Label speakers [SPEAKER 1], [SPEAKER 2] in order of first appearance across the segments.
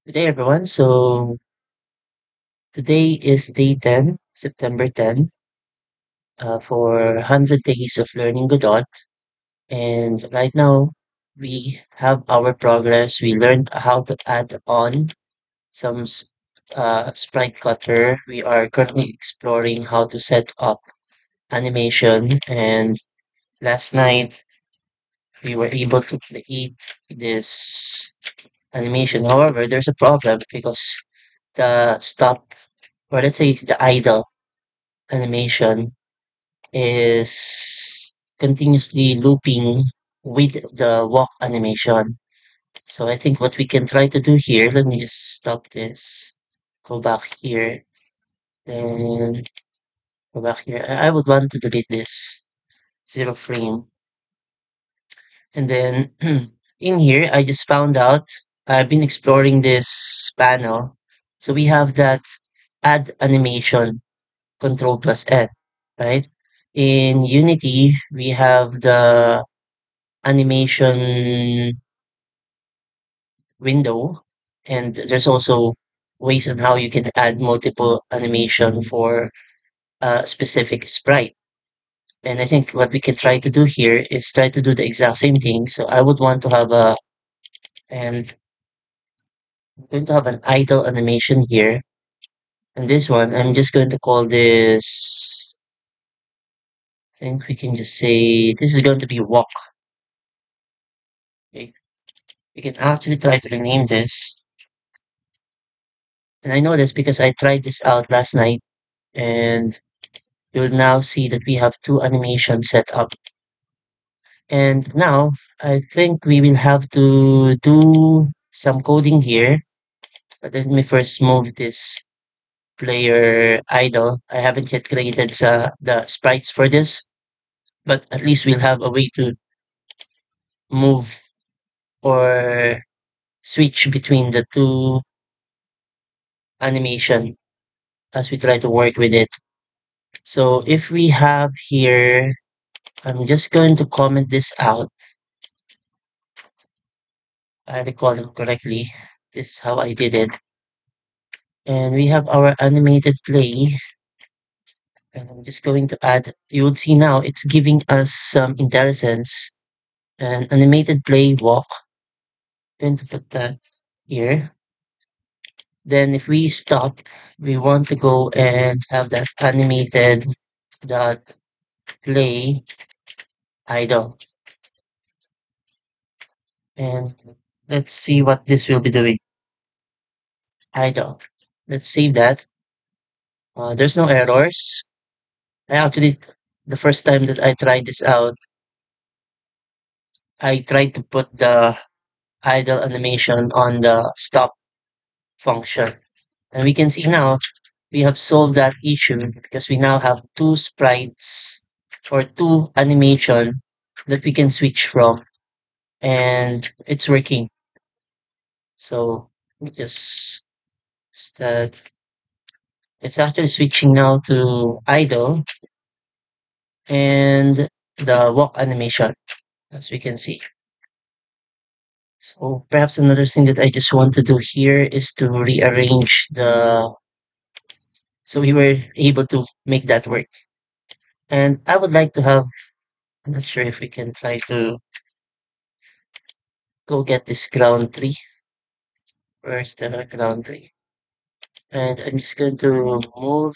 [SPEAKER 1] Good day, everyone. So today is day 10, September 10, for 100 days of learning Godot. And right now, we have our progress. We learned how to add on some sprite cutter. We are currently exploring how to set up animation. And last night, we were able to create this animation. However, there's a problem because the stop, or let's say the idle animation is continuously looping with the walk animation. So I think what we can try to do here, let me just stop this, go back here, then go back here. I would want to delete this zero frame. And then in here, I just found out I've been exploring this panel. So we have that add animation control plus N, right? In Unity, we have the animation window, and there's also ways on how you can add multiple animation for a specific sprite. And I think what we can try to do here is try to do the exact same thing. So I would want to have and I'm going to have an idle animation here. And this one, I'm just going to call this, I think we can just say, this is going to be walk. Okay. We can actually try to rename this. And I know this because I tried this out last night, and you'll now see that we have two animations set up. And now I think we will have to do some coding here. But let me first move this player idle. I haven't yet created the sprites for this, but at least we'll have a way to move or switch between the two animation as we try to work with it. So if we have here, I'm just going to comment this out. I recall it correctly. This is how I did it. And we have our animated play. And I'm just going to add, you would see now it's giving us some intelligence. And animated play walk. Going to put that here. Then if we stop, we want to go and have that animated dot play idle. And let's see what this will be doing. Idle. Let's save that. There's no errors. I actually, the first time that I tried this out, I tried to put the idle animation on the stop function. And we can see now we have solved that issue because we now have two sprites or two animation that we can switch from, and it's working. So just that it's actually switching now to idle and the walk animation, as we can see. So perhaps another thing that I just want to do here is to rearrange so we were able to make that work. And I would like to have, I'm not sure if we can try to go get this ground tree. Where's the ground tree? And I'm just going to move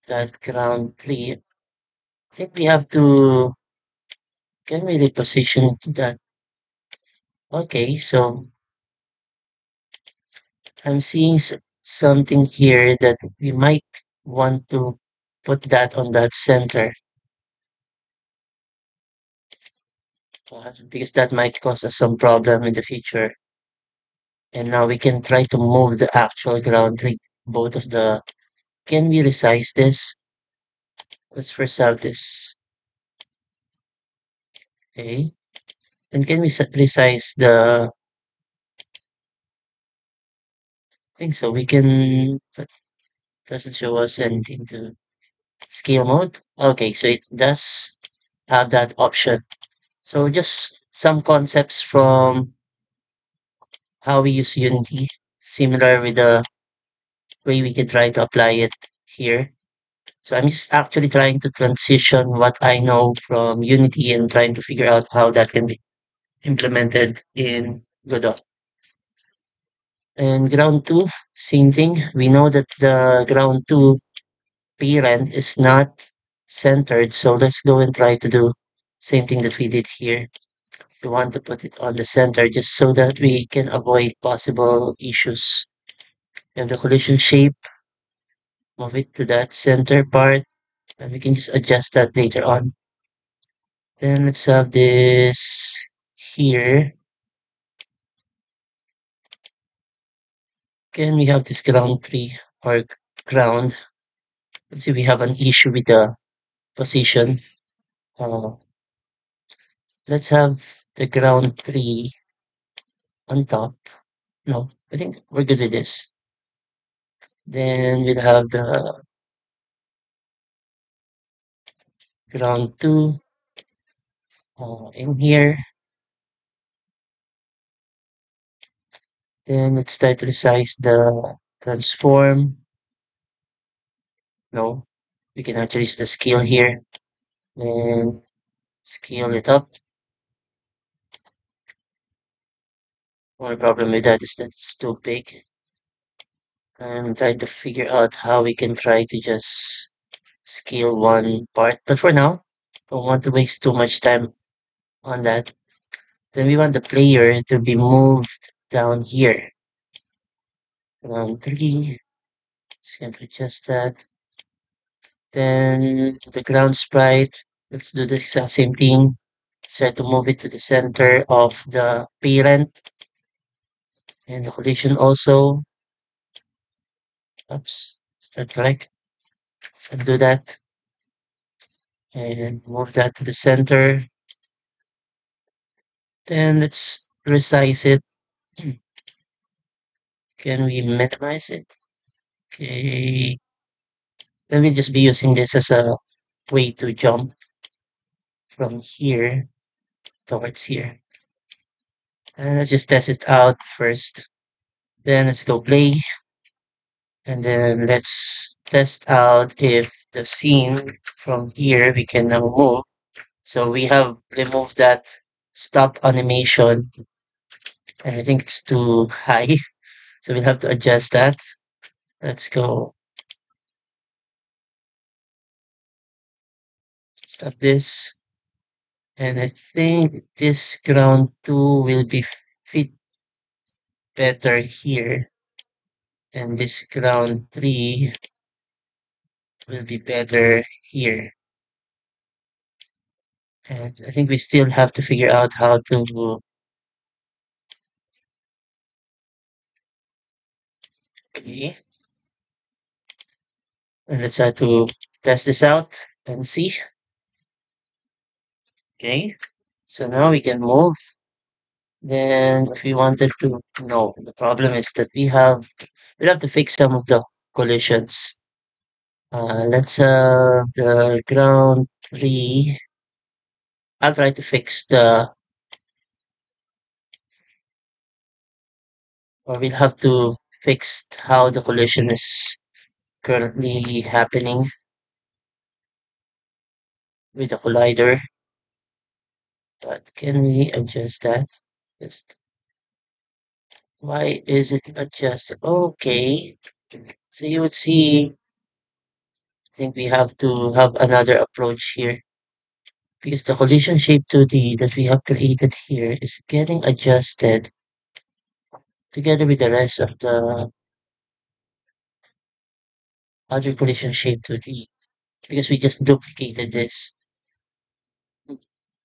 [SPEAKER 1] that ground tree. I think we have to, can we reposition that? Okay, so I'm seeing something here that we might want to put that on that center, because that might cause us some problem in the future. And now we can try to move the actual ground tree, both of the, can we resize this? Let's first have this. Okay. And can we resize the, I think so. We can, but doesn't show us anything to scale mode. Okay, so it does have that option. So just some concepts from how we use Unity. similar with the way we can try to apply it here. So I'm just actually trying to transition what I know from Unity and trying to figure out how that can be implemented in Godot. And ground 2, same thing. We know that the ground 2 parent is not centered, so let's go and try to do same thing that we did here. We want to put it on the center just so that we can avoid possible issues. We have the collision shape, move it to that center part, and we can just adjust that later on. Then let's have this here. Can we have this ground 3 or ground? Let's see, we have an issue with the position. Uh, let's have the ground 3 on top. No, I think we're good with this. Then we'll have the ground 2 in here. Then let's try to resize the transform. No, we can actually use the scale here. Then scale it up. Only problem with that is that it's too big. I'm trying to figure out how we can try to just scale one part. But for now, don't want to waste too much time on that. Then we want the player to be moved down here. Around 3. Just going to adjust that. Then the ground sprite. Let's do the exact same thing. Try to move it to the center of the parent. And the collision also. Oops. Is that correct? Let's undo that. And move that to the center. Then let's resize it. Can we minimize it? Okay. Let me just be using this as a way to jump from here towards here. And let's just test it out first. Then let's go play. And then let's test out if the scene from here we can now move. So we have removed that stop animation. And I think it's too high. So we'll have to adjust that. Let's go stop this. And I think this ground 2 will be fit better here. And this ground 3 will be better here. And I think we still have to figure out how to, okay. And let's try to test this out and see. Okay. So now we can move. Then if we wanted to, no, the problem is that we'll have to fix some of the collisions. Let's have the ground 3. I'll try to fix or we'll have to fix how the collision is currently happening with the collider. But can we adjust that? Just why is it adjusted? Okay. So you would see, I think we have to have another approach here because the collision shape 2D that we have created here is getting adjusted together with the rest of the other collision shape 2D because we just duplicated this.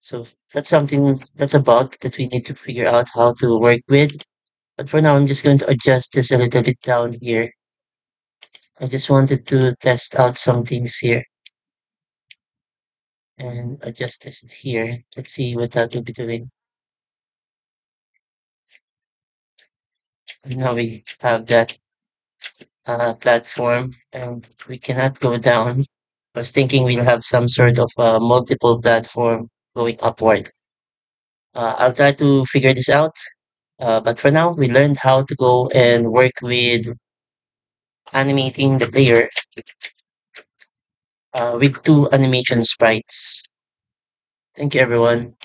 [SPEAKER 1] So that's a bug that we need to figure out how to work with. But for now, I'm just going to adjust this a little bit down here. I just wanted to test out some things here and adjust this here. Let's see what that will be doing. And now we have that platform and we cannot go down. I was thinking we'll have some sort of multiple platform going upward. I'll try to figure this out But for now, we learned how to go and work with animating the player with two animation sprites. Thank you, everyone.